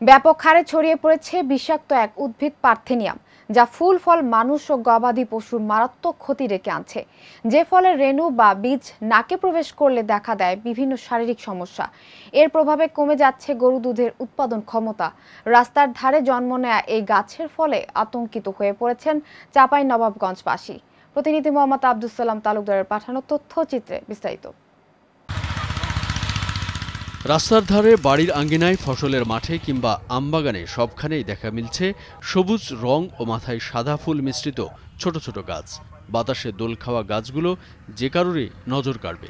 ব্যাপক হারে ছড়িয়ে পড়েছে বিষাক্ত এক উদ্ভিদ পার্থেনিয়াম, যা ফুল ফল মানুষ ও গবাদি পশুর মারাত্মক ক্ষতি ডেকে আনছে। যে ফলের রেণু বা বীজ নাকে প্রবেশ করলে দেখা দেয় বিভিন্ন শারীরিক সমস্যা। এর প্রভাবে কমে যাচ্ছে গরু দুধের উৎপাদন ক্ষমতা। রাস্তার ধারে জন্ম নেয়া এই গাছের ফলে আতঙ্কিত হয়ে পড়েছেন চাঁপাইনবাবগঞ্জবাসী। প্রতিনিধি মোহাম্মদ আব্দুল সালাম তালুকদারের পাঠানো তথ্যচিত্রে বিস্তারিত। রাস্তার ধারে, বাড়ির আঙ্গিনায়, ফসলের মাঠে কিংবা আমবাগানে সবখানেই দেখা মিলছে সবুজ রং ও মাথায় সাদা ফুল মিশ্রিত ছোট ছোট গাছ। বাতাসে দোল খাওয়া গাছগুলো যে কারোরই নজর কাড়বে।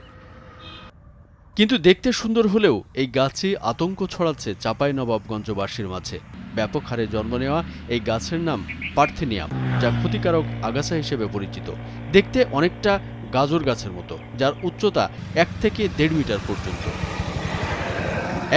কিন্তু দেখতে সুন্দর হলেও এই গাছে আতঙ্ক ছড়াচ্ছে চাঁপাইনবাবগঞ্জবাসীর মাঝে। ব্যাপক হারে জন্ম নেওয়া এই গাছের নাম পার্থেনিয়াম, যা ক্ষতিকারক আগাছা হিসেবে পরিচিত। দেখতে অনেকটা গাজর গাছের মতো, যার উচ্চতা 1 থেকে 1.5 মিটার পর্যন্ত।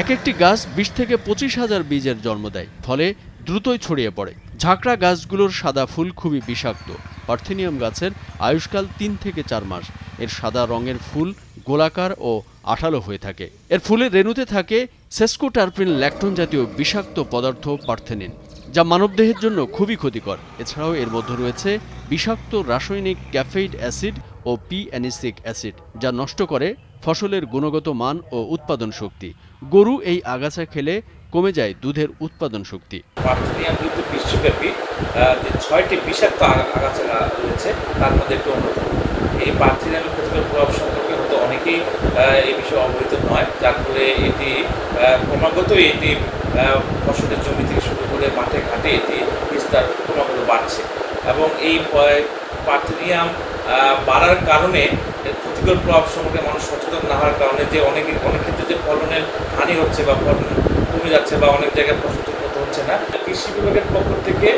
এক একটি গাছ 20 থেকে 25,000 বীজের জন্ম দেয়, ফলে দ্রুতই ছড়িয়ে পড়ে। ঝাঁকড়া গাছগুলোর সাদা ফুল খুবই বিষাক্ত। পার্থেনিয়াম গাছের আয়ুষ্কাল 3 থেকে 4 মাস। এর সাদা রঙের ফুল গোলাকার ও আঠালো হয়ে থাকে। এর ফুলের রেণুতে থাকে সেস্কোটারপিন ল্যাকটোন জাতীয় বিষাক্ত পদার্থ পার্থেনিন, যা মানবদেহের জন্য খুবই ক্ষতিকর। এছাড়াও এর মধ্যে রয়েছে বিষাক্ত রাসায়নিক ক্যাফেইড অ্যাসিড ও পিঅ্যানিসিক অ্যাসিড, যা নষ্ট করে ফসলের গুণগত মান ও উৎপাদন শক্তি। গরু এই আগাছা খেলে কমে যায় দুধের উৎপাদন শক্তি। পার্থেনিয়াম কিন্তু বিশ্বব্যাপী যে 6টি বিষাক্ত আগাছা রয়েছে, তার মধ্যে একটি অন্যতম। এই পার্থেনিয়ামের ক্ষতিকর প্রভাব সম্পর্কে হয়তো অনেকেই এই বিষয়ে অবহিত নয়, যার ফলে এটি ক্রমাগত ফসলের জমি থেকে শুরু করে মাঠে ঘাটে এটি বিস্তার ক্রমাগত বাড়ছে। এবং এই পার্থেনিয়াম বাড়ার কারণে ক্ষতিকর প্রভাব সম্পর্কে মানুষ সচেতন না হওয়ার কারণে যে অনেক ক্ষেত্রে যে ফলনের হানি হচ্ছে বা ফলন কমে যাচ্ছে বা অনেক জায়গায় ফসল ঠিকমতো হচ্ছে না। কৃষি বিভাগের পক্ষ থেকে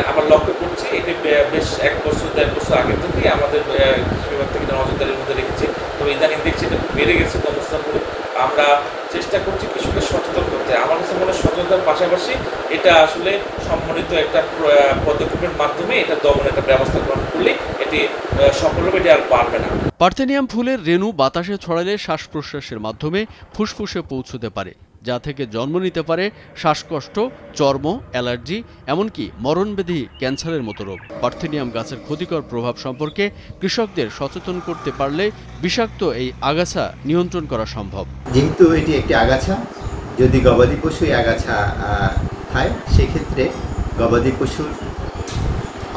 আমরা লক্ষ্য করছি, এটি বেশ 1 বছর 1.5 বছর আগে থেকেই আমাদের কৃষি বিভাগ থেকে নজরদারির মধ্যে রেখেছি। তো ইদানিং দেখছি এটা বেড়ে গেছে অবস্থান করে। আমরা চেষ্টা করছি কৃষকদের সচেতন করতে। আমার কাছে মনে হয় সচেতনতার পাশাপাশি এটা আসলে সম্মানিত একটা পদক্ষেপের মাধ্যমে এটা দমনের একটা ব্যবস্থা গ্রহণ করলে এটি সফল হবে, এটি আর পারবে না। পার্থেনিয়াম ফুলের রেণু বাতাসে ছড়ালে শ্বাস প্রশ্বাসের মাধ্যমে ফুসফুসে পৌঁছতে পারে, যা থেকে জন্ম নিতে পারে শ্বাসকষ্ট, চর্ম, অ্যালার্জি, এমনকি মরণব্যাধি ক্যান্সারের মতো রোগ। পার্থেনিয়াম গাছের ক্ষতিকর প্রভাব সম্পর্কে কৃষকদের সচেতন করতে পারলে বিষাক্ত এই আগাছা নিয়ন্ত্রণ করা সম্ভব। যেহেতু এটি একটি আগাছা, যদি গবাদি পশু এই আগাছা খায়, সেক্ষেত্রে গবাদি পশুর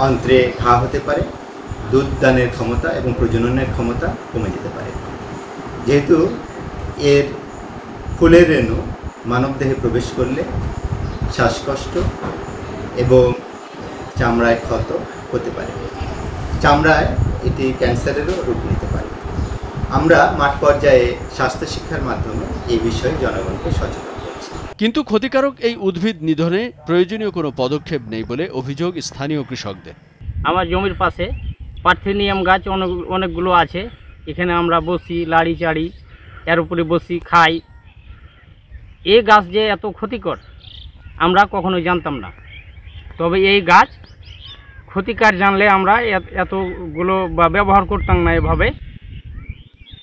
অন্ত্রে ঘা হতে পারে, দুধ দানের ক্ষমতা এবং প্রজননের ক্ষমতা কমে যেতে পারে। যেহেতু এর ফুলের রেণু মানবদেহে প্রবেশ করলে শ্বাসকষ্ট এবং চামড়ায় ক্ষত হতে পারে। চামড়ায় এটি ক্যান্সারেরও রূপ নিতে পারে। আমরা মাঠ পর্যায়ে স্বাস্থ্য শিক্ষার মাধ্যমে এই বিষয়ে জনগণকে সচেতন করছি। কিন্তু ক্ষতিকারক এই উদ্ভিদ নিধনে প্রয়োজনীয় কোনো পদক্ষেপ নেই বলে অভিযোগ স্থানীয় কৃষকদের। আমার জমির পাশে পার্থেনিয়াম গাছ অনেকগুলো আছে। এখানে আমরা বসি, লাড়ি চাড়ি, এর উপরে বসি, খাই। এই গাছ যে এত ক্ষতিকর আমরা কখনোই জানতাম না। তবে এই গাছ ক্ষতিকার জানলে আমরা এতগুলো ব্যবহার করতাম না এভাবে।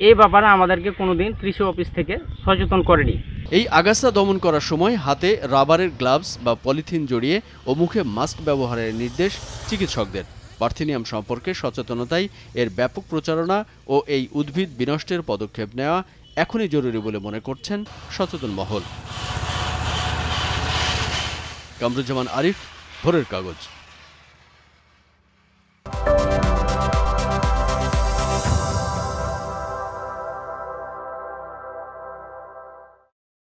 এই ব্যাপারে আমাদেরকে কোনোদিন কৃষি অফিস থেকে সচেতন করেনি। এই আগাছা দমন করার সময় হাতে রাবারের গ্লাভস বা পলিথিন জড়িয়ে ও মুখে মাস্ক ব্যবহারের নির্দেশ চিকিৎসকদের। পার্থেনিয়াম সম্পর্কে সচেতনতাই এর ব্যাপক প্রচারণা ও এই উদ্ভিদ বিনষ্টের পদক্ষেপ নেওয়া এখনই জরুরি বলে মনে করছেন সচেতন মহল। কামরুজ্জামান আরিফ, ভোরের কাগজ।